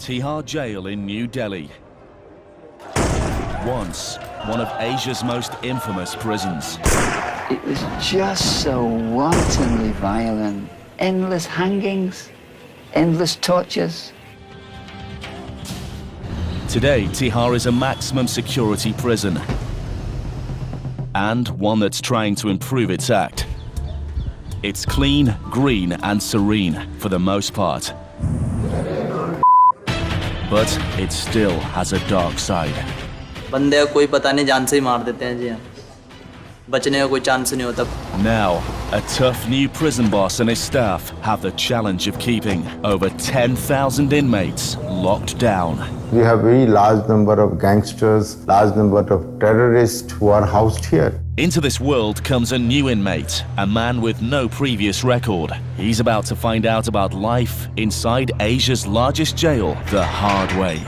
Tihar Jail in New Delhi. Once one of Asia's most infamous prisons. It was just so wantonly violent. Endless hangings, endless tortures. Today, Tihar is a maximum security prison. And one that's trying to improve its act. It's clean, green, and serene for the most part. But it still has a dark side. बंदे को कोई पता नहीं जान से ही मार देते हैं जी हाँ बचने का कोई चांस नहीं होता Now, a tough new prison boss and his staff have the challenge of keeping over 10,000 inmates locked down. We have a very large number of gangsters, large number of terrorists who are housed here. Into this world comes a new inmate, a man with no previous record. He's about to find out about life inside Asia's largest jail the hard way.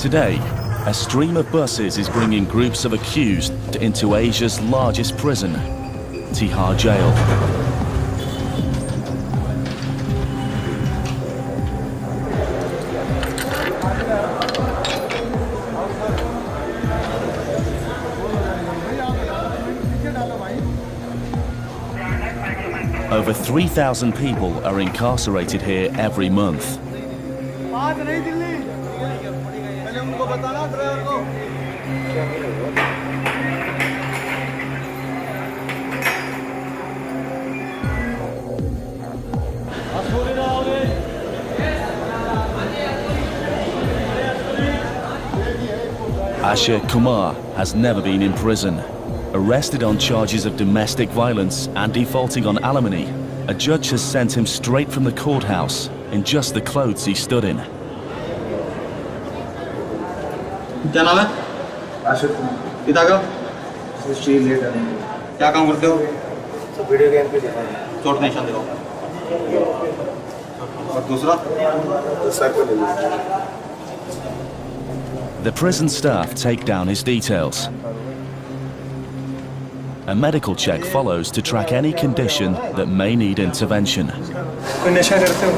Today, a stream of buses is bringing groups of accused into Asia's largest prison, Tihar Jail. Over 3,000 people are incarcerated here every month. Aasian Kumar has never been in prison. Arrested on charges of domestic violence and defaulting on alimony, a judge has sent him straight from the courthouse in just the clothes he stood in. क्या नाम है? आशिक। पिता का? स्टील लेटर। क्या काम करते हो? सब वीडियो गेम पे देखा है। चोट निशान दिखाओ। और दूसरा? सर पे ले। The prison staff take down his details. A medical check follows to track any condition that may need intervention. कोई नशा करते हो?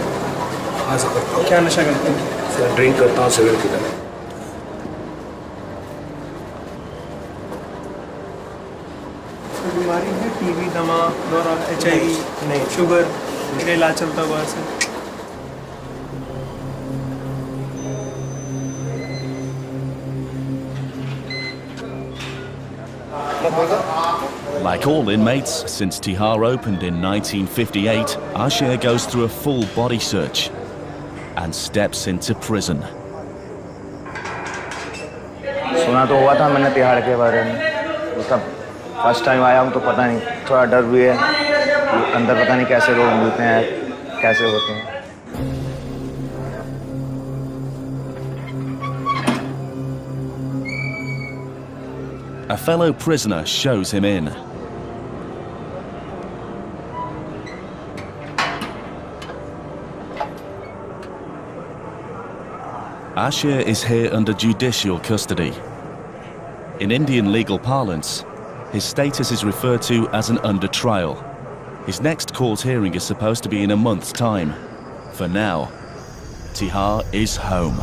हाँ सर करता हूँ। क्या नशा करते हो? सर ड्रिंक करता हूँ सिगरेट पीता हूँ। बीमारी है टीबी, दमा, दौरा, HIV, नहीं शुगर, मेरा इलाज चलता हुआ है। Like all inmates, since Tihar opened in 1958, Aasian goes through a full body search and steps into prison. सुना तो हुआ था मैंने तिहाड़ के बारे में, मतलब फर्स्ट टाइम आया हूँ तो पता नहीं, थोड़ा डर भी है कि अंदर पता नहीं कैसे लोग मिलते हैं, कैसे होते हैं. A fellow prisoner shows him in. Aasian is here under judicial custody. In Indian legal parlance, his status is referred to as an under trial. His next court hearing is supposed to be in a month's time. For now, Tihar is home.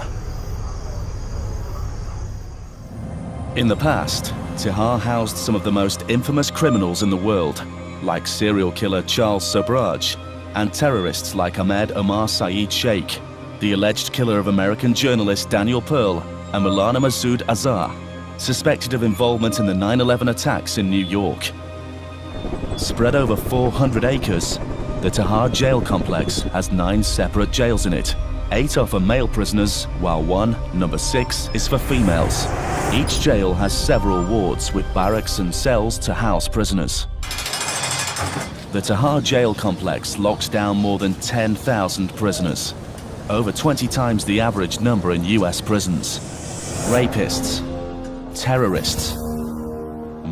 In the past, Tihar housed some of the most infamous criminals in the world, like serial killer Charles Sobraj and terrorists like Ahmed Omar Saeed Sheikh, the alleged killer of American journalist Daniel Pearl and Maulana Masood Azhar, suspected of involvement in the 9/11 attacks in New York. Spread over 400 acres, the Tihar jail complex has 9 separate jails in it. 8 are for male prisoners, while one, number 6, is for females. Each jail has several wards with barracks and cells to house prisoners. The Tihar jail complex locks down more than 10,000 prisoners, over 20 times the average number in US prisons. Rapists, terrorists,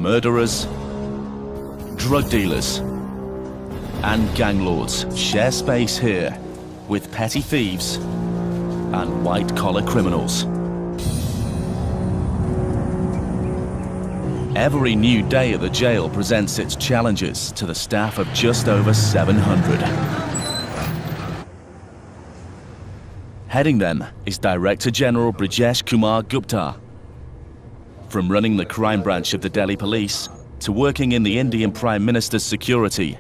Murderers, drug dealers, and gang lords share space here with petty thieves and white-collar criminals. Every new day at the jail presents its challenges to the staff of just over 700. Heading them is Director General Brijesh Kumar Gupta. From running the crime branch of the Delhi police to working in the Indian Prime Minister's security,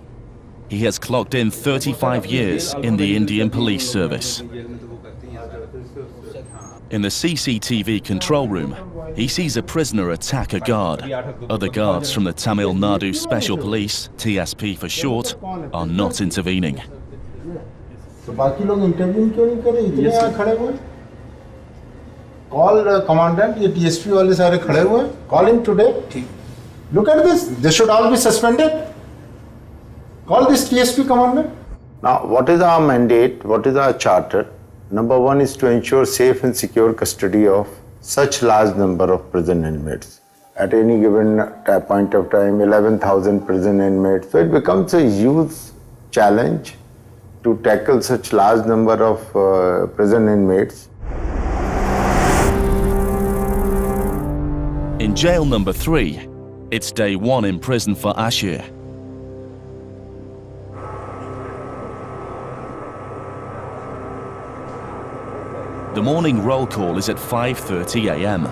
he has clocked in 35 years in the Indian Police Service. In the CCTV control room, he sees a prisoner attack a guard. Other guards from the Tamil Nadu Special Police, TSP for short, are not intervening. तो बाकी लोग interview क्यों नहीं करे इतने यहाँ खड़े हुए कॉल कमांडेंट ये टीएसपी वाले सारे खड़े हुए call in today look at this they should all be suspended call this TSP commandant now what is our mandate what is our charter number 1 is to ensure safe and secure custody of such large number of prison inmates at any given point of time 11,000 prison inmates so it becomes a huge challenge to tackle such large number of prison inmates. In jail number 3, it's day 1 in prison for Aasian. The morning roll call is at 5:30 a.m.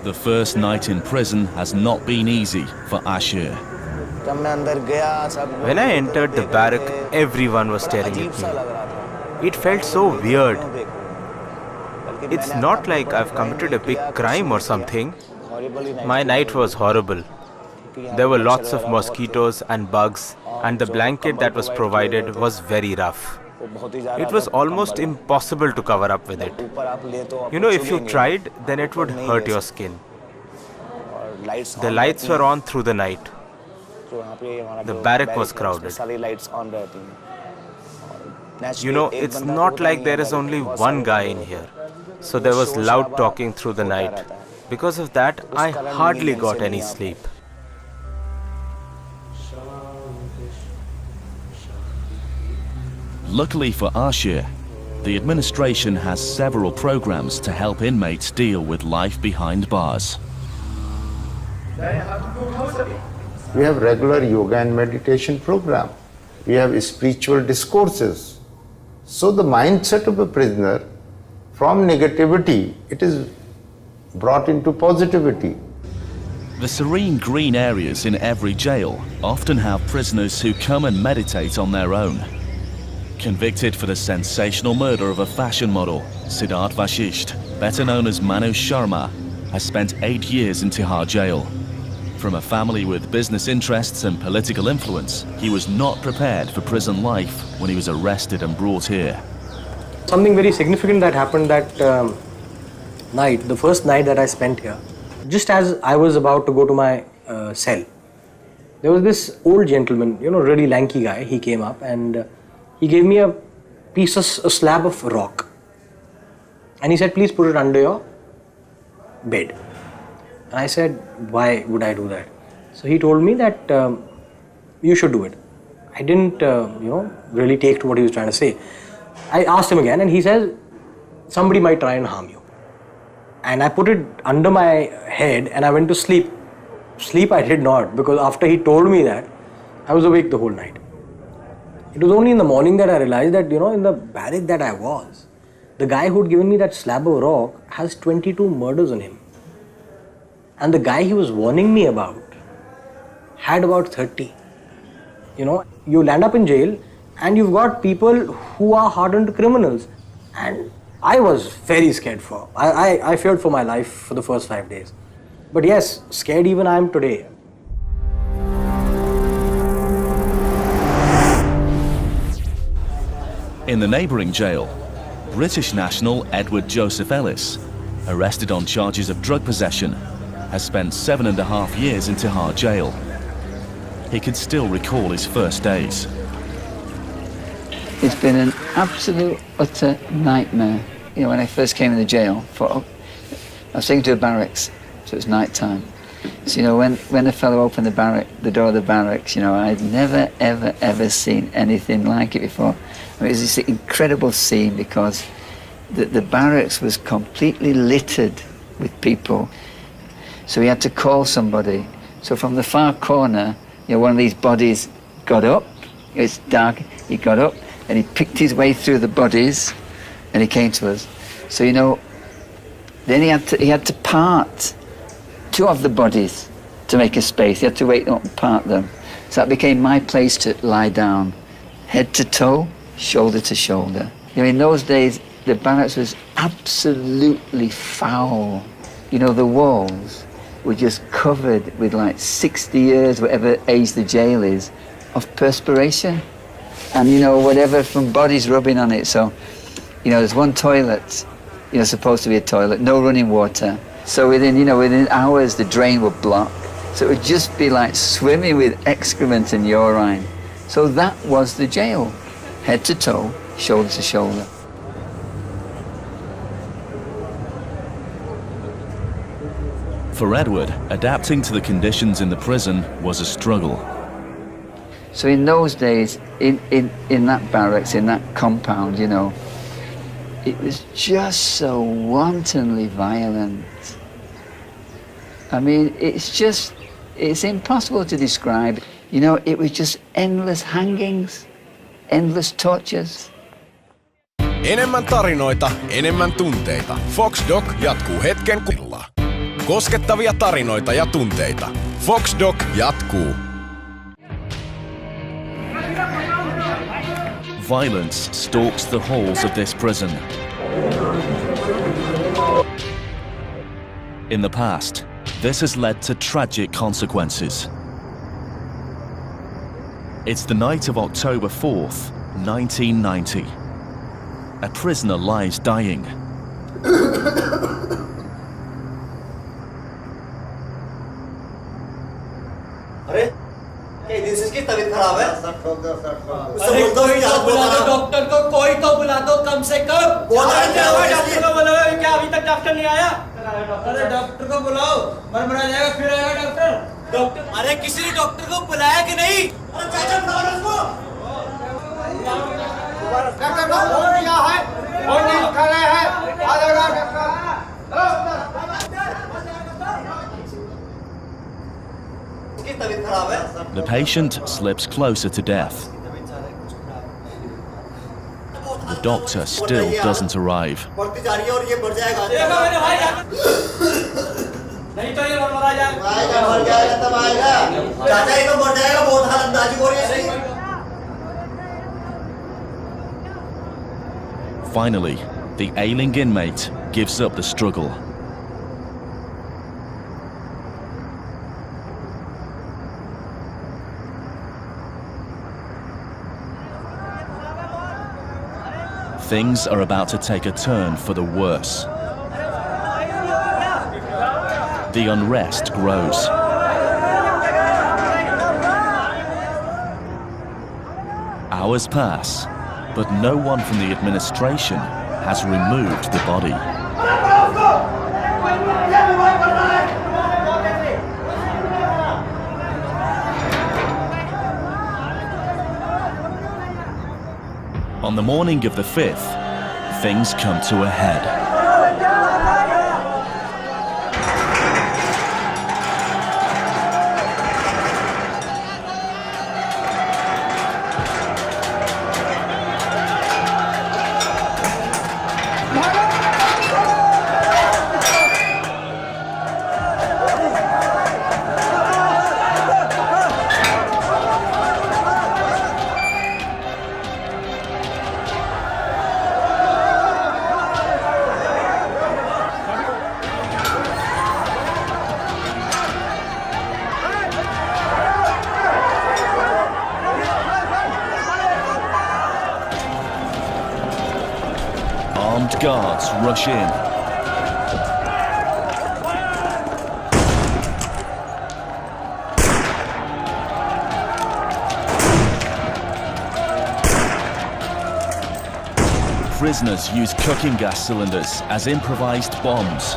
The first night in prison has not been easy for Aasian. When I entered the barrack, everyone was staring at me. It felt so weird. It's not like I've committed a big crime or something. My night was horrible. There were lots of mosquitoes and bugs, and the blanket that was provided was very rough. It was almost impossible to cover up with it. You know, if you tried, then it would hurt your skin. The lights were on through the night. The barrack was crowded. You know, it's not like there is only one guy in here. So there was loud talking through the night. Because of that, I hardly got any sleep. Luckily for Aasian, the administration has several programs to help inmates deal with life behind bars. We have regular yoga and meditation program. We have spiritual discourses. So the mindset of a prisoner from negativity, it is brought into positivity. The serene green areas in every jail often have prisoners who come and meditate on their own. Convicted for the sensational murder of a fashion model, Siddharth Vashisht, better known as Manu Sharma, has spent 8 years in Tihar jail. From a family with business interests and political influence, he was not prepared for prison life when he was arrested and brought here. Something very significant that happened that night, the first night that I spent here. Just as I was about to go to my cell, there was this old gentleman, you know, really lanky guy. He came up and he gave me a slab of rock. And he said, please put it under your bed. And I said, why would I do that? So he told me that you should do it. I didn't, really take to what he was trying to say. I asked him again and he says, somebody might try and harm you. And I put it under my head and I went to sleep. Sleep I did not, because after he told me that, I was awake the whole night. It was only in the morning that I realized that, in the barrack that I was, the guy who'd given me that slab of rock has 22 murders on him. And the guy he was warning me about had about 30. You land up in jail and you've got people who are hardened criminals. And I was very scared I feared for my life for the first 5 days. But yes, scared even I am today. In the neighbouring jail, British national Edward Joseph Ellis, arrested on charges of drug possession, has spent 7.5 years in Tihar jail. He can still recall his first days. It's been an absolute, utter nightmare. You know, when I first came in the jail, I was taken to a barracks, so it was night time. So, you know, when the fellow opened the door of the barracks, you know, I'd never, ever, ever seen anything like it before. I mean, it was this incredible scene because the barracks was completely littered with people. So he had to call somebody. So from the far corner, you know, one of these bodies got up. It's dark. He got up and he picked his way through the bodies, and he came to us. So, you know, then he had to part 2 of the bodies to make a space. He had to wait up and part them. So that became my place to lie down, head to toe, shoulder to shoulder. You know, in those days, the barracks was absolutely foul. You know, the walls were just covered with like 60 years, whatever age the jail is, of perspiration. And, you know, whatever from bodies rubbing on it. So, you know, there's one toilet, you know, supposed to be a toilet, no running water. So within hours, the drain would block. So it would just be like swimming with excrement and urine. So that was the jail, head to toe, shoulder to shoulder. For Edward, adapting to the conditions in the prison was a struggle. So in those days, in that barracks, in that compound, you know, it was just so wantonly violent. I mean, it's impossible to describe. You know, it was just endless hangings, endless tortures. Enemmän tarinoita, enemmän tunteita. Fox Doc jatkuu hetken kuluttua. Koskettavia tarinoita ja tunteita. Fox Doc jatkuu. Violence stalks the halls of this prison. In the past, this has led to tragic consequences. It's the night of October 4th, 1990. A prisoner lies dying. तबीयत खराब है अरे कोई तो बुला दो doctor को कोई तो बुला दो कम से कम डॉक्टर को बुलाओ क्या अभी तक डॉक्टर नहीं आया अरे डॉक्टर को बुलाओ मर जाएगा फिर आएगा डॉक्टर अरे किसी ने डॉक्टर को बुलाया कि नहीं अरे चाचा बुलाओ उसको डॉक्टर को फोन किया है फोन नहीं उठा रहे हैं आ जाएगा doctor The patient slips closer to death. The doctor still doesn't arrive. Finally, the ailing inmate gives up the struggle. Things are about to take a turn for the worse. The unrest grows. Hours pass, but no one from the administration has removed the body. On the morning of the 5th, things come to a head. armed guards rush in. Prisoners use cooking gas cylinders as improvised bombs.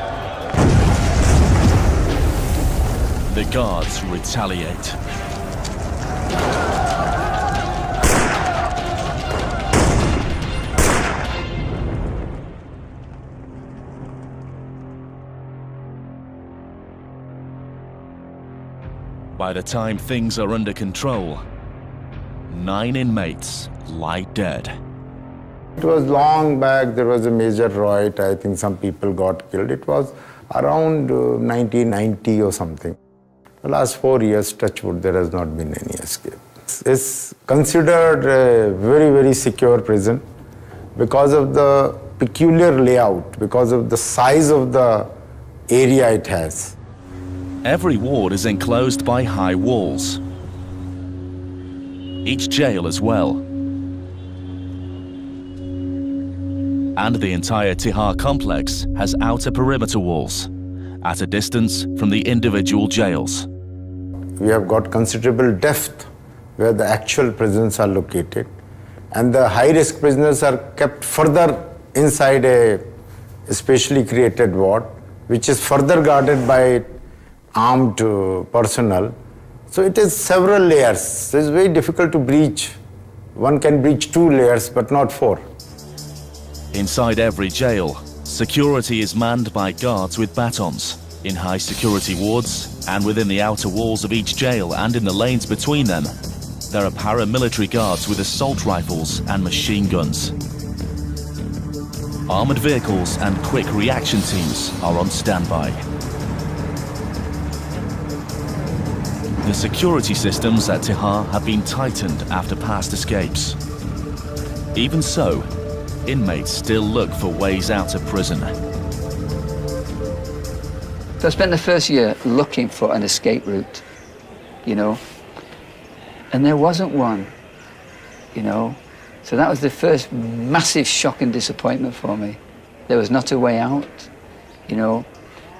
The guards retaliate. By the time things are under control, 9 inmates lie dead. It was long back, there was a major riot, I think some people got killed. It was around 1990 or something. The last 4 years, touch wood, there has not been any escape. It's considered a very, very secure prison because of the peculiar layout, because of the size of the area it has. Every ward is enclosed by high walls. Each jail as well. And the entire Tihar complex has outer perimeter walls, at a distance from the individual jails. We have got considerable depth where the actual prisons are located, and the high-risk prisoners are kept further inside a specially created ward, which is further guarded by armed personnel. So it is several layers. It is very difficult to breach. One can breach 2 layers, but not 4. Inside every jail, security is manned by guards with batons. In high security wards, and within the outer walls of each jail and in the lanes between them, there are paramilitary guards with assault rifles and machine guns. Armored vehicles and quick reaction teams are on standby. The security systems at Tihar have been tightened after past escapes. Even so, inmates still look for ways out of prison. So I spent the first year looking for an escape route, and there wasn't one, So that was the first massive shock and disappointment for me. There was not a way out,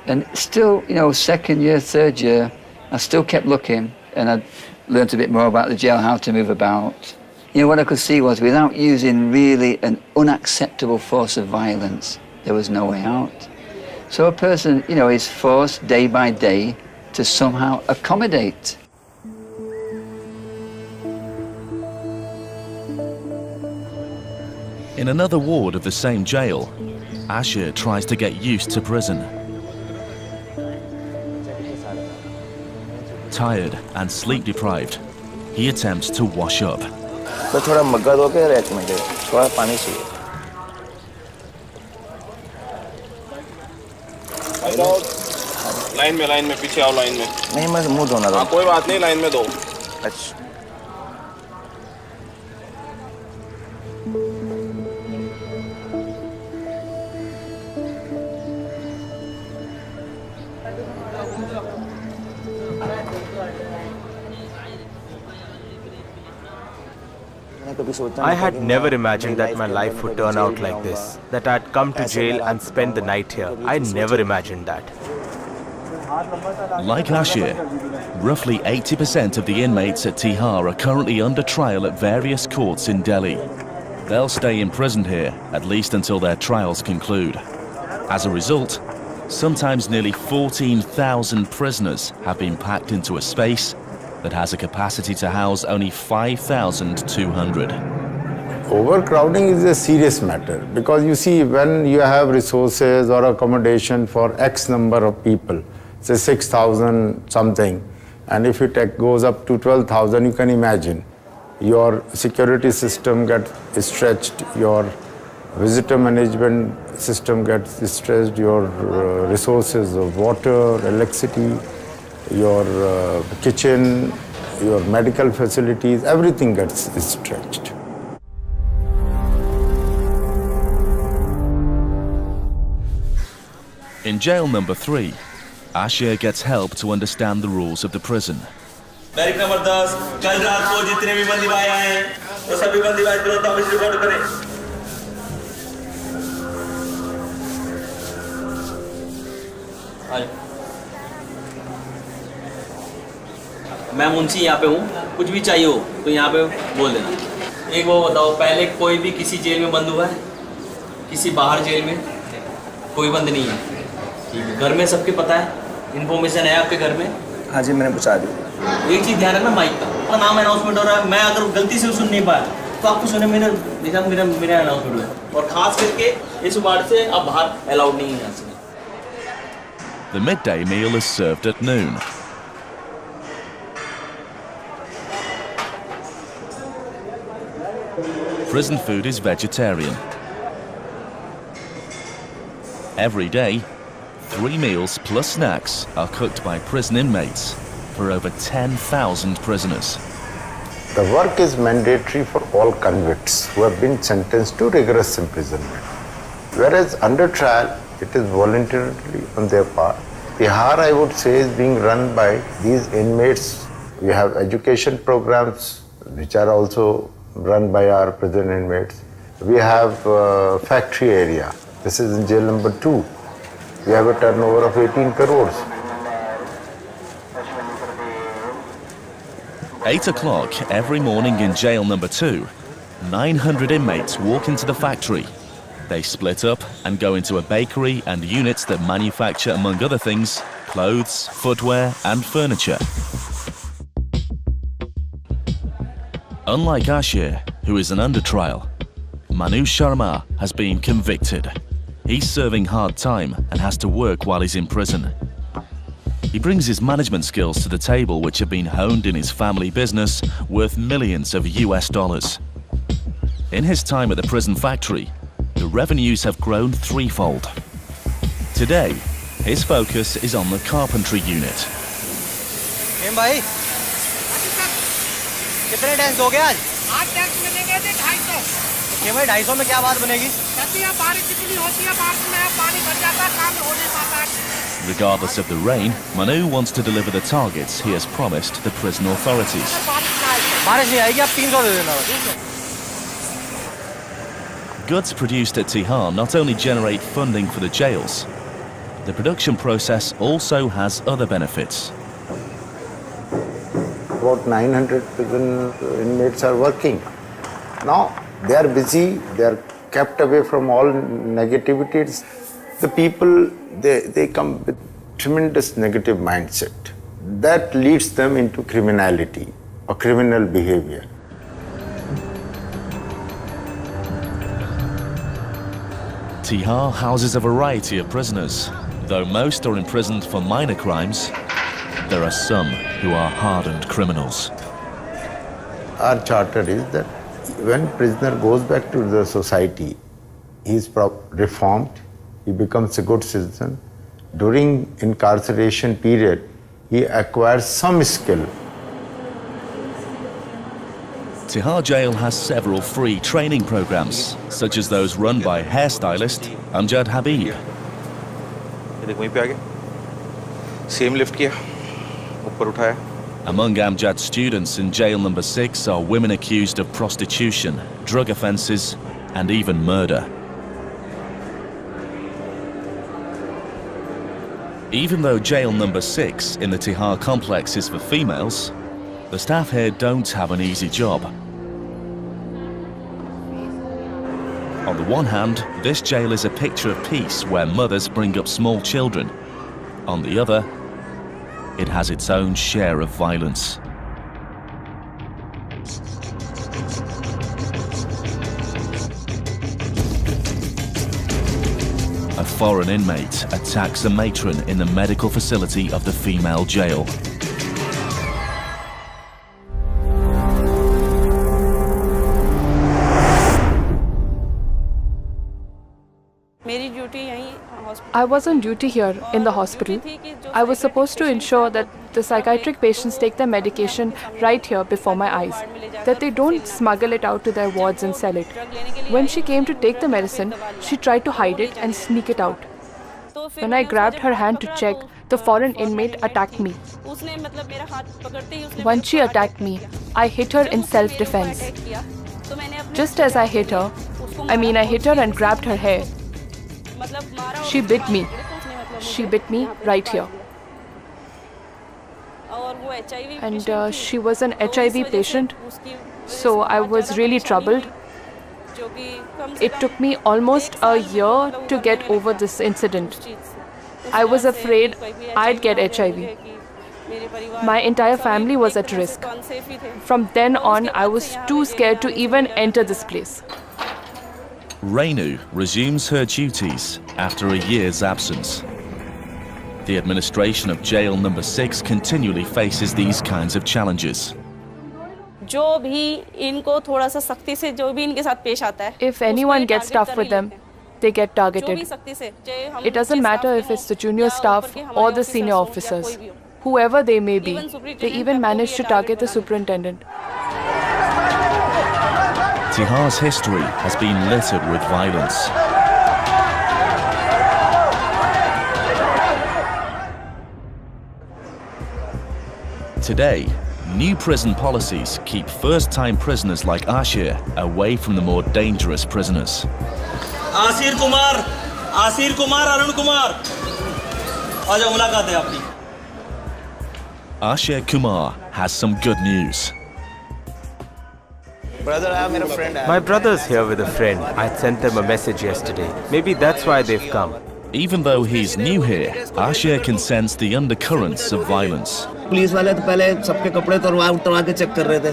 And still, second year, third year, I still kept looking, and I learned a bit more about the jail, how to move about. What I could see was without using really an unacceptable force of violence, there was no way out. So a person, is forced day by day to somehow accommodate. In another ward of the same jail, Aasian tries to get used to prison. Tired and sleep deprived, he attempts to wash up. तो थोड़ा मग्गा दो के rack में दे, थोड़ा पानी चाहिए। Line में पीछे आओ लाइन में। नहीं मैं मुंह धोना था। कोई बात नहीं लाइन में दो। अच्छा। I had never imagined that my life would turn out like this, that I'd come to jail and spend the night here. I never imagined that. Like Aasian, roughly 80% of the inmates at Tihar are currently under trial at various courts in Delhi. They'll stay imprisoned here, at least until their trials conclude. As a result, sometimes nearly 14,000 prisoners have been packed into a space that has a capacity to house only 5,200. Overcrowding is a serious matter because you see, when you have resources or accommodation for X number of people, say 6,000 something, and if it goes up to 12,000, you can imagine your security system gets stretched, your visitor management system gets stretched, your resources of water, electricity, your kitchen, your medical facilities, everything gets stretched. In jail number 3, Aasian gets help to understand the rules of the prison. Barrack number 10, कल रात को जितने भी बंदी भाई आए हैं, वो सभी बंदी भाई तुरंत ऑफिस रिपोर्ट करें। मैं मुंशी यहाँ पे हूँ, कुछ भी चाहिए हो तो यहाँ पे बोल देना। एक वो बताओ, पहले कोई भी किसी जेल में बंद हुआ है? किसी बाहर जेल में कोई बंद नहीं है? ठीक है। घर में सबके पता है, इन्फॉर्मेशन है आपके घर में? हाँ जी, मैंने पूछा दी। एक चीज़ ध्यान रखना, माइक का आपका नाम अनाउंसमेंट हो रहा है, मैं अगर गलती से सुन नहीं पाया तो आपको सुने मेरा अनाउंसमेंट हुआ है। और खास करके इस वार्ड से अब बाहर अलाउड नहीं है यहाँ से। The midday meal is served at noon. Prison food is vegetarian. Every day, 3 meals plus snacks are cooked by prison inmates for over 10,000 prisoners. The work is mandatory for all convicts who have been sentenced to rigorous imprisonment. Whereas under trial, it is voluntarily on their part. Tihar, I would say, is being run by these inmates. We have education programs which are also run by our prison inmates. We have factory area. This is in jail number 2. We have a turnover of 18 crores. 8 o'clock every morning in jail number 2, 900 inmates walk into the factory. They split up and go into a bakery and units that manufacture, among other things, clothes, footwear and furniture. Unlike Aasian, who is an under trial, Manu Sharma has been convicted. He's serving hard time and has to work while he's in prison. He brings his management skills to the table, which have been honed in his family business worth millions of US dollars. In his time at the prison factory, the revenues have grown threefold. Today, his focus is on the carpentry unit. भाई कितने tax दोगे आज? 8 tax मिलेंगे 250। ये भाई 250 में क्या बात बनेगी? कहती है बारिश इतनी होती है, बारिश में पानी भर जाता है, काम हो नहीं पाता। Regardless of the rain, Manu wants to deliver the targets he has promised the prison authorities. बारिश नहीं आएगी, आप 300 दे देना। Goods produced at Tihar not only generate funding for the jails, the production process also has other benefits. About 900 prison inmates are working. Now they are busy, they are kept away from all negativities. The people, they come with tremendous negative mindset. That leads them into criminality or criminal behavior. Tihar houses a variety of prisoners. Though most are imprisoned for minor crimes, there are some who are hardened criminals. Our charter is that when prisoner goes back to the society, he is reformed, he becomes a good citizen. During incarceration period, he acquires some skill. Tihar Jail has several free training programs, such as those run by hairstylist Amjad Habib. देख वहीं पे आ गया, same lift किया, ऊपर उठाया। Among Amjad's students in jail number 6 are women accused of prostitution, drug offences and even murder. Even though jail number 6 in the Tihar complex is for females, the staff here don't have an easy job. On the one hand, this jail is a picture of peace where mothers bring up small children. On the other, it has its own share of violence. A foreign inmate attacks a matron in the medical facility of the female jail. I was on duty here in the hospital. I was supposed to ensure that the psychiatric patients take their medication right here before my eyes, that they don't smuggle it out to their wards and sell it. When she came to take the medicine, she tried to hide it and sneak it out. When I grabbed her hand to check, the foreign inmate attacked me. Once she attacked me, I hit her in self-defense. Just as I hit her and grabbed her hair, she bit me. she bit me right here. And she was an HIV patient, so I was really troubled. It took me almost a year to get over this incident. I was afraid I'd get HIV. My entire family was at risk. From then on, I was too scared to even enter this place. Renu resumes her duties after a year's absence. The administration of jail number 6 continually faces these kinds of challenges. If anyone gets tough with them, they get targeted. It doesn't matter if it's the junior staff or the senior officers. Whoever they may be, they even manage to target the superintendent. Tihar's history has been littered with violence. Today, new prison policies keep first-time prisoners like Aasian away from the more dangerous prisoners. Asir Kumar, Arun Kumar, आ जाओ मुलाकात है आपकी। Aasian Kumar has some good news. My brother's here with a friend. I sent them a message yesterday. Maybe that's why they've come. Even though he's new here, Aasian can sense the undercurrents of violence. Police वाले तो पहले सबके कपड़े उतरवा के check कर रहे थे,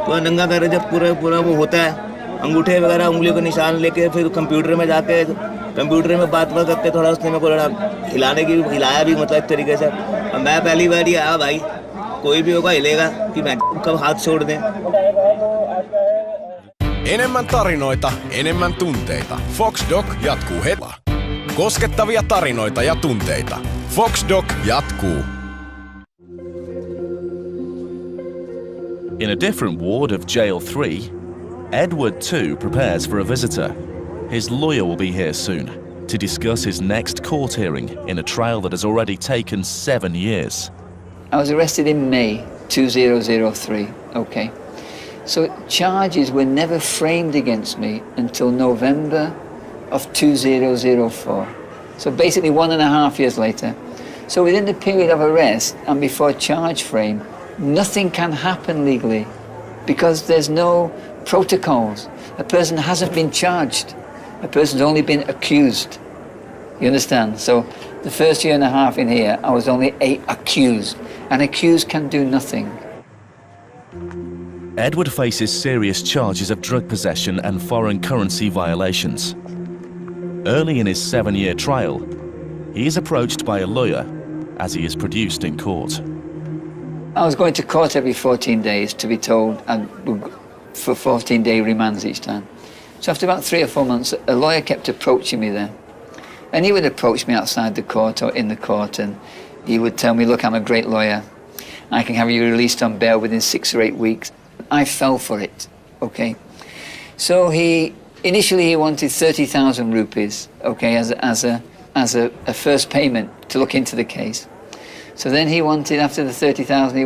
तो नंगा कर रहे, जब पूरा वो होता है, अंगूठे वगैरह उंगलियों के निशान लेके फिर कंप्यूटर में जाके कंप्यूटर में बात करके थोड़ा उसने मेरे को हिलाया भी, मतलब एक तरीके से। मैं पहली बार ही आया भाई, कोई भी होगा हिलेगा कि मैं कब हाथ छोड़ दें। Enemmän tarinoita, enemmän tunteita. Fox Doc jatkuu heti. Koskettavia tarinoita ja tunteita. Fox Doc jatkuu. In a different ward of Jail 3, Edward too prepares for a visitor. His lawyer will be here soon to discuss his next court hearing in a trial that has already taken 7 years. I was arrested in May 2003, okay. So charges were never framed against me until November of 2004. So basically 1.5 years later. So within the period of arrest and before charge frame, nothing can happen legally because there's no protocols. A person hasn't been charged. A person's only been accused. You understand? So the first 1.5 years in here, I was only accused. An accused can do nothing. Edward faces serious charges of drug possession and foreign currency violations. Early in his 7-year trial, he is approached by a lawyer as he is produced in court. I was going to court every 14 days to be told and for 14-day remands each time. So after about 3 or 4 months, a lawyer kept approaching me there. And he would approach me outside the court or in the court, and he would tell me, look, I'm a great lawyer. I can have you released on bail within 6 or 8 weeks. I fell for it, okay? So initially he wanted 30,000 rupees, okay, as a first payment to look into the case. So then he wanted, after the 30,000, he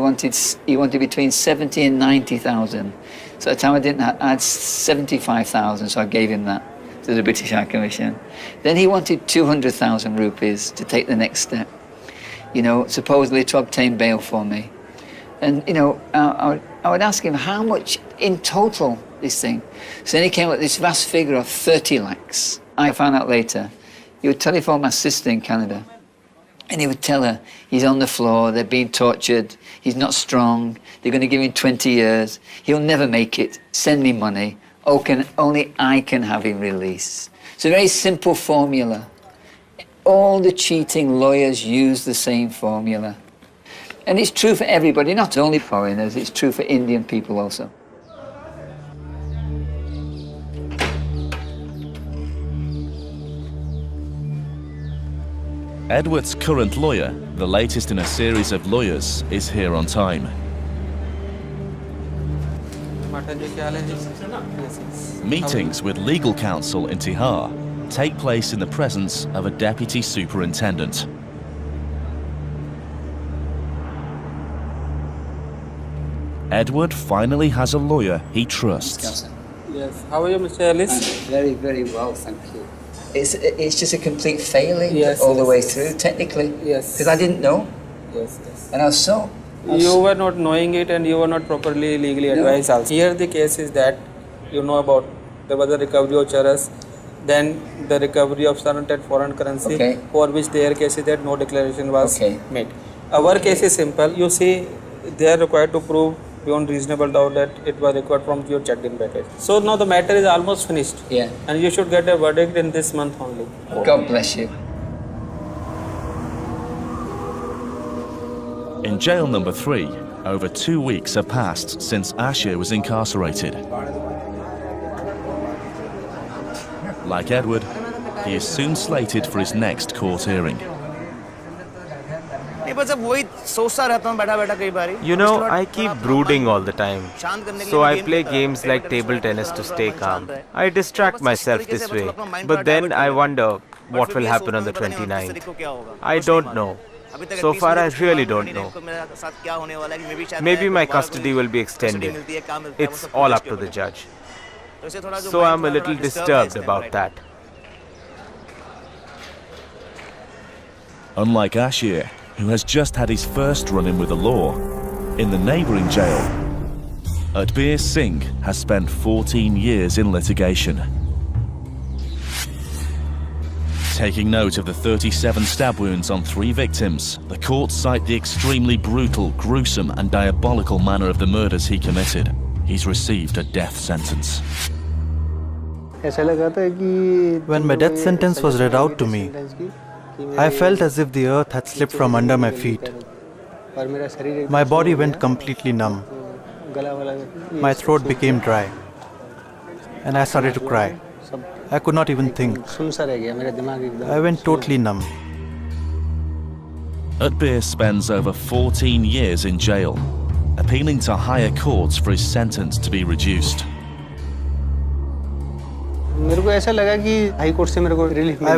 wanted between 70 and 90,000. So at the time I had 75,000, so I gave him that to the British High Commission. Then he wanted 200,000 rupees to take the next step, you know, supposedly to obtain bail for me. And, you know, I would ask him how much in total this thing. So then he came up with this vast figure of 30 lakhs. I found out later. He would telephone my sister in Canada. And he would tell her, he's on the floor, they're being tortured, he's not strong, they're going to give him 20 years, he'll never make it, send me money, only I can have him released. It's a very simple formula. All the cheating lawyers use the same formula. And it's true for everybody, not only foreigners, it's true for Indian people also. Edward's current lawyer, the latest in a series of lawyers, is here on time. Meetings with legal counsel in Tihar take place in the presence of a deputy superintendent. Edward finally has a lawyer he trusts. Yes. How are you, Mr. Ellis? I'm very, very well, thank you. It's just a complete failing Yes, all the yes, way yes. through, technically. Yes. Because I didn't know, Yes, yes. and I was so. You were not knowing it and you were not properly legally advised also. Here the case is that you know about there was a recovery of charas, then the recovery of certain foreign currency, Okay. for which their case is that no declaration was Okay. made. Our case is simple. You see, they are required to prove beyond reasonable doubt that it was required from your checked-in package. So now the matter is almost finished. Yeah. And you should get a verdict in this month only. God bless you. In jail number 3, over 2 weeks have passed since Aashian was incarcerated. Like Edward, he is soon slated for his next court hearing. You know, I keep brooding all the time. So I play games like table tennis to stay calm. I distract myself this way. But then I wonder what will happen on the 29th. I don't know. So far, I really don't know. Maybe my custody will be extended. It's all up to the judge. So I'm a little disturbed about that. Unlike Aashian, who has just had his first run-in with the law, in the neighbouring jail, Adbir Singh has spent 14 years in litigation. Taking note of the 37 stab wounds on 3 victims, the courts cite the extremely brutal, gruesome and diabolical manner of the murders he committed. He's received a death sentence. When my death sentence was read out to me, I felt as if the earth had slipped from under my feet. My body went completely numb. My throat became dry, and I started to cry. I could not even think. I went totally numb. Adbir spends over 14 years in jail, appealing to higher courts for his sentence to be reduced. I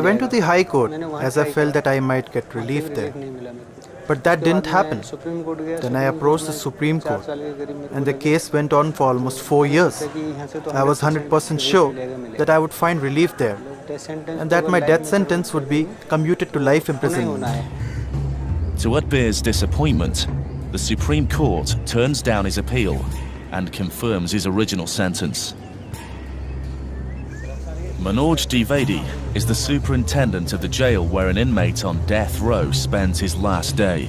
went to the High Court as I felt that I might get relief there. But that didn't happen. Then I approached the Supreme Court and the case went on for almost 4 years. I was 100% sure that I would find relief there and that my death sentence would be commuted to life imprisonment. To Adbir's disappointment, the Supreme Court turns down his appeal and confirms his original sentence. Manoj Dwivedi is the superintendent of the jail where an inmate on death row spends his last day.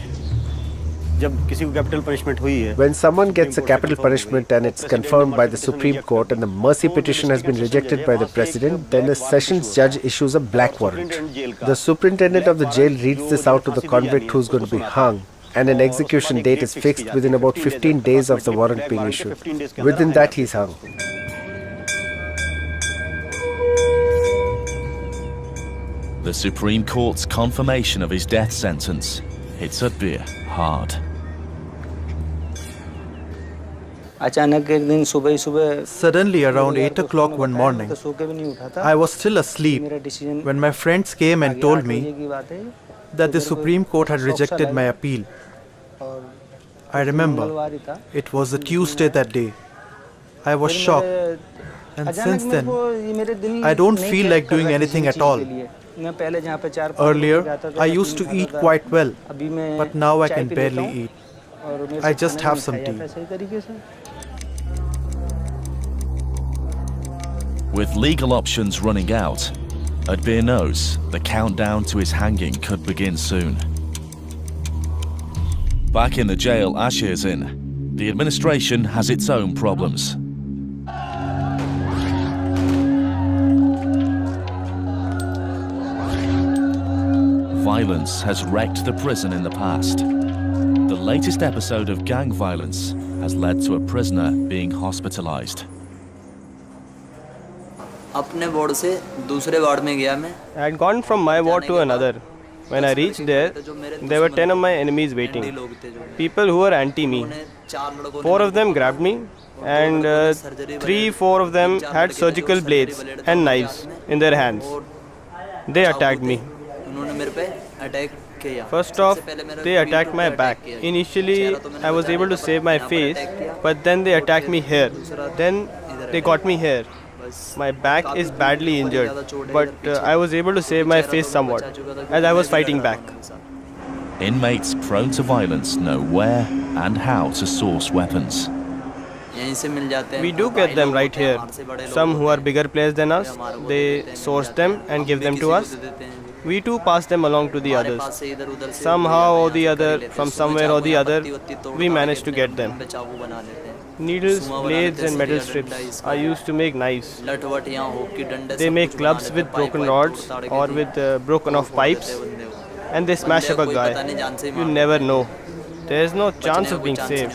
When someone gets a capital punishment and it's confirmed by the Supreme Court and the mercy petition has been rejected by the President, then a sessions judge issues a black warrant. The superintendent of the jail reads this out to the convict who's going to be hung, and an execution date is fixed within about 15 days of the warrant being issued. Within that, he's hung. The Supreme Court's confirmation of his death sentence hits Adbir hard. Suddenly, around 8 o'clock one morning, I was still asleep when my friends came and told me that the Supreme Court had rejected my appeal. I remember, it was a Tuesday that day. I was shocked, and since then, I don't feel like doing anything at all. Earlier, I used to eat quite well, but now I can barely eat. I just have some tea. With legal options running out, Adbir knows the countdown to his hanging could begin soon. Back in the jail Aashian is in, the administration has its own problems. Violence has wrecked the prison in the past. The latest episode of gang violence has led to a prisoner being hospitalized. अपने ward से दूसरे ward में गया मैं. I had gone from my ward to another. When I reached there, there were 10 of my enemies waiting. People who were anti-me. 4 of them grabbed me, and 3-4 of them had surgical blades and knives in their hands. They attacked me. First off, they attacked my back. Initially, I was able to save my face, but then they attacked me here. Then they got me here. My back is badly injured, but I was able to save my face somewhat as I was fighting back. Inmates prone to violence know where and how to source weapons. We do get them right here. Some who are bigger players than us, they source them and give them to us. We too pass them along to the others. Somehow or the other, from somewhere or the other, we manage to get them. Needles, blades and metal strips are used to make knives. They make clubs with broken rods or with broken off pipes, and they smash up a guy. You never know. There is no chance of being saved.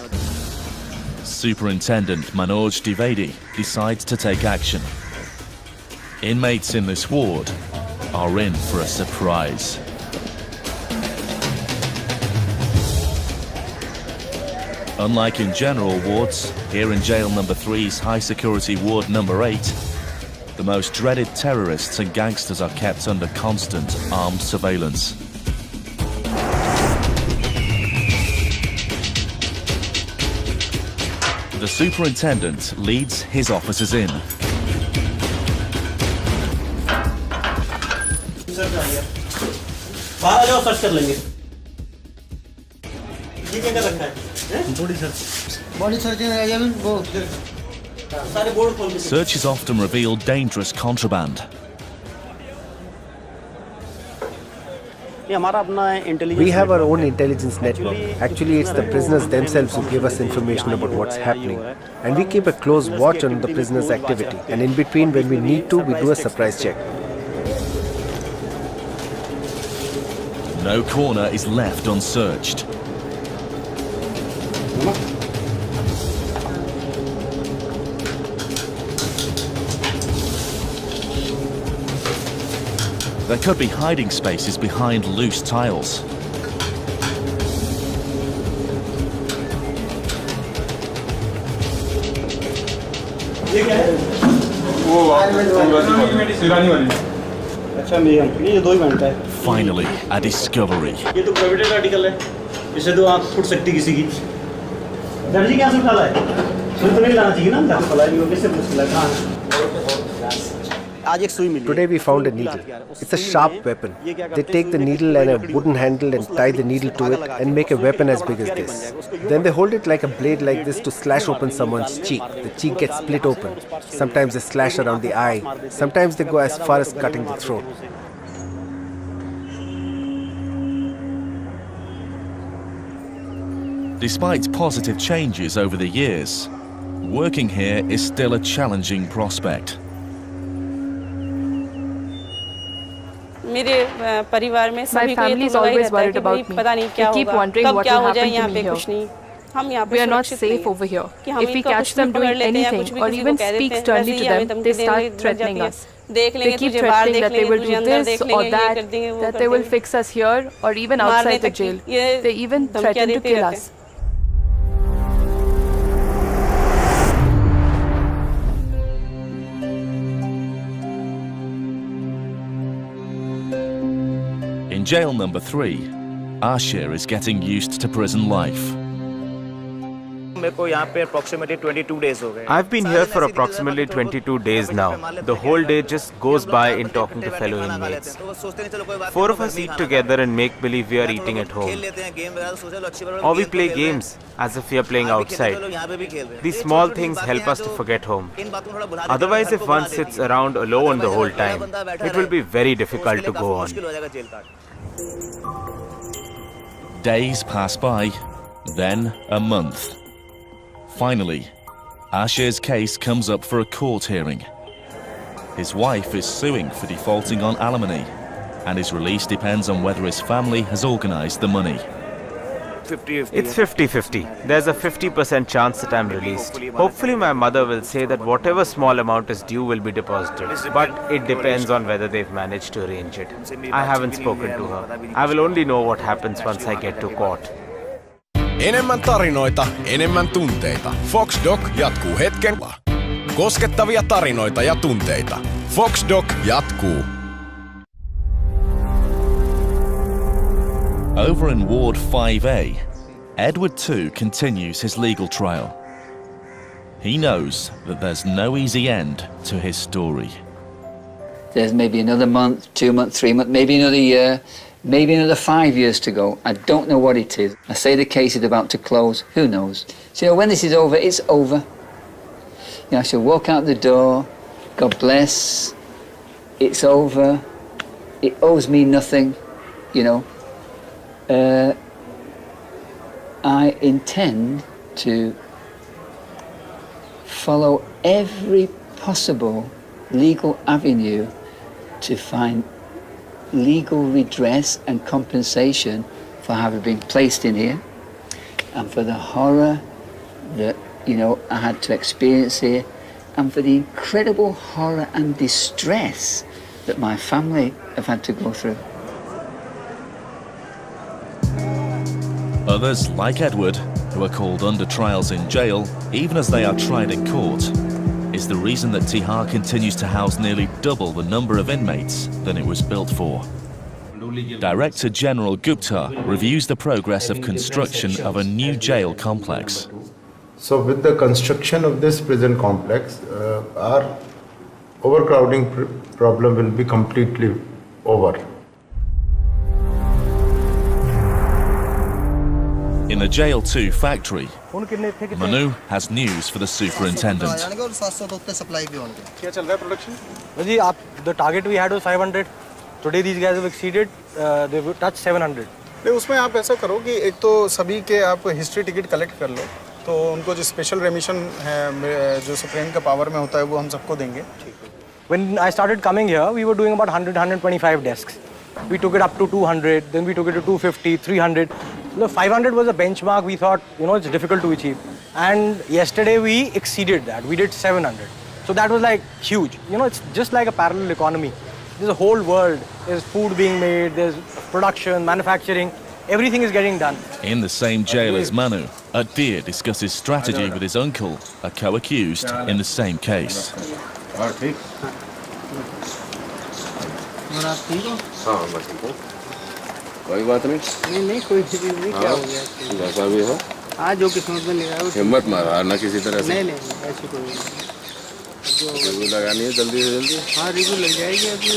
Superintendent Manoj Dwivedi decides to take action. Inmates in this ward are in for a surprise. Unlike in general wards, here in jail number 3's high security ward number 8, the most dreaded terrorists and gangsters are kept under constant armed surveillance. The superintendent leads his officers in. Searches often reveal dangerous contraband. We have our own intelligence network. Actually, it's the prisoners themselves who give us information about what's happening. And we keep a close watch on the prisoners' activity. And in between, when we need to, we do a surprise check. No corner is left unsearched. There could be hiding spaces behind loose tiles. Finally, a discovery. Today we found a needle. It's a sharp weapon. They take the needle and a wooden handle and tie the needle to it and make a weapon as big as this. Then they hold it like a blade like this to slash open someone's cheek. The cheek gets split open. Sometimes they slash around the eye. Sometimes they go as far as cutting the throat. Despite positive changes over the years, working here is still a challenging prospect. My family is always worried about me. They keep wondering what will happen to me here. We are not safe over here. If we catch them doing anything or even speak sternly to them, they start threatening us. They keep threatening that they will do this or that they will fix us here or even outside the jail. They even threaten to kill us. In jail number 3, Aasian is getting used to prison life. I've been here for approximately 22 days now. The whole day just goes by in talking to fellow inmates. 4 of us eat together and make believe we are eating at home. Or we play games as if we are playing outside. These small things help us to forget home. Otherwise, if one sits around alone the whole time, it will be very difficult to go on. Days pass by, then a month. Finally, Aasian's case comes up for a court hearing. His wife is suing for defaulting on alimony, and his release depends on whether his family has organized the money. It's 50-50. There's a 50% chance that I'm released. Hopefully my mother will say that whatever small amount is due will be deposited. But it depends on whether they've managed to arrange it. I haven't spoken to her. I will only know what happens once I get to court. Enemmän tarinoita, enemmän tunteita. Fox Doc jatkuu hetken. Koskettavia tarinoita ja tunteita. Fox Doc jatkuu. Over in Ward 5A, Edward too continues his legal trial. he knows that there's no easy end to his story. There's maybe another month, 2 months, 3 months, maybe another year, maybe another 5 years to go. I don't know what it is. I say the case is about to close. Who knows? So when this is over, it's over. I shall walk out the door. God bless. It's over. It owes me nothing, I intend to follow every possible legal avenue to find legal redress and compensation for having been placed in here and for the horror that, I had to experience here and for the incredible horror and distress that my family have had to go through. Others, like Edward, who are called under trials in jail, even as they are tried in court, is the reason that Tihar continues to house nearly double the number of inmates than it was built for. Director General Gupta reviews the progress of construction of a new jail complex. So with the construction of this prison complex, our overcrowding problem will be completely over. In the Jail 2 factory, Manu has news for the superintendent. The target we had was 500. Today these guys have exceeded. They've touched 700. उसमें आप ऐसा करो कि एक तो सभी के आप हिस्ट्री टिकट कलेक्ट कर लो, तो उनको जो स्पेशल रेमिशन है जो सुप्रीम का पावर में होता है वो हम सबको देंगे. When I started coming here, we were doing about 100-125 desks. We took it up to 200, then we took it to 250, 300. 500 was a benchmark. We thought, it's difficult to achieve. And yesterday we exceeded that. We did 700. So that was like huge. It's just like a parallel economy. There's a whole world. There's food being made, there's production, manufacturing. Everything is getting done. In the same jail as Manu, Adir discusses strategy with his uncle, a co-accused in the same case. और आप ठीक हो? हाँ मैं ठीक हूँ, कोई बात नहीं। नहीं कोई चीज़ नहीं, क्या हो गया? जैसा भी हो आज जो किस्मत में लिखा है हिम्मत मार हारना किसी तरह से। नहीं ऐसी कोई नहीं। रिव्यू लगानी है जल्दी से जल्दी। हाँ रिव्यू लग जाएगी अभी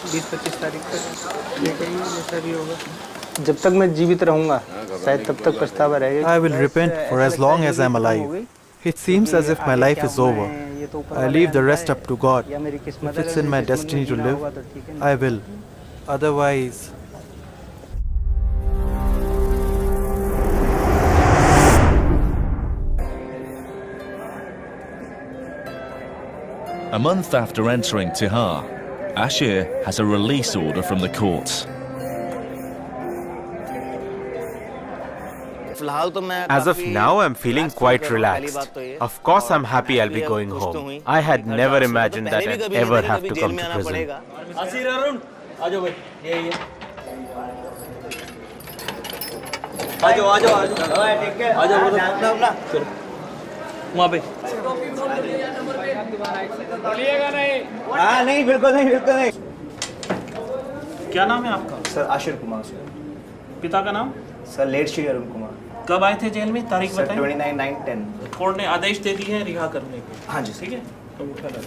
20-25 तारीख तक देखेंगे जैसा भी होगा। जब तक मैं जीवित रहूँगा शायद तब तक पछतावा रहेगा। I will repent for as long as I am alive. It seems as if my life is over. I leave the rest up to God. If it's in my destiny to live, I will. Otherwise... A month after entering Tihar, Ashir has a release order from the courts. As of now, I'm feeling quite relaxed. Of course, I'm happy I'll be going home. I had never imagined that I'd ever have to come to prison. नहीं बिल्कुल नहीं। क्या नाम है आपका? Sir Ashir Kumar sir. पिता का नाम? Sir late Shri Arun Kumar. कब आए थे जेल में? तारीख बताएं। 29/9/10। कोर्ट ने आदेश दे दिए हैं रिहा करने के। हाँ जी ठीक है, तो उठा जाए।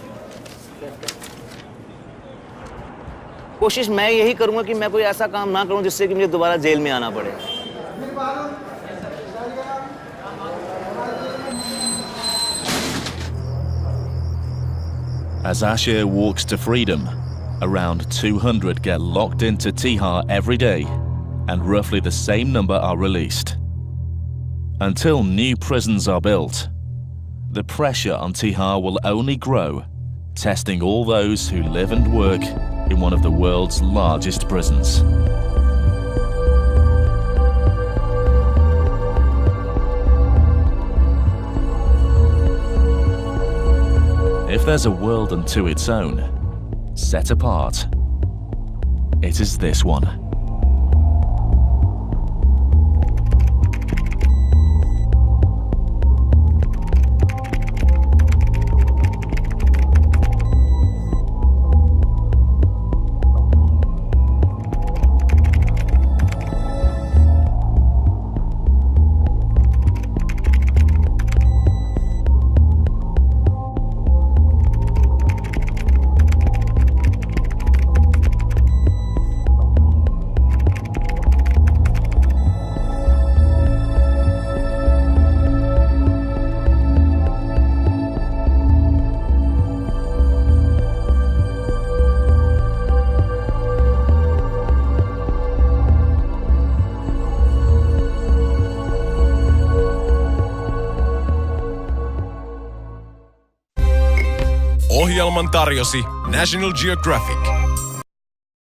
कोशिश मैं यही करूंगा कि मैं कोई ऐसा काम ना करूं जिससे कि मुझे दोबारा जेल में आना पड़े। As Ashir walks to freedom, around 200 get locked into Tihar every day, and roughly the same number are released. Until new prisons are built, the pressure on Tihar will only grow, testing all those who live and work in one of the world's largest prisons. If there's a world unto its own, set apart, it is this one. Ohjelman tarjosi National Geographic.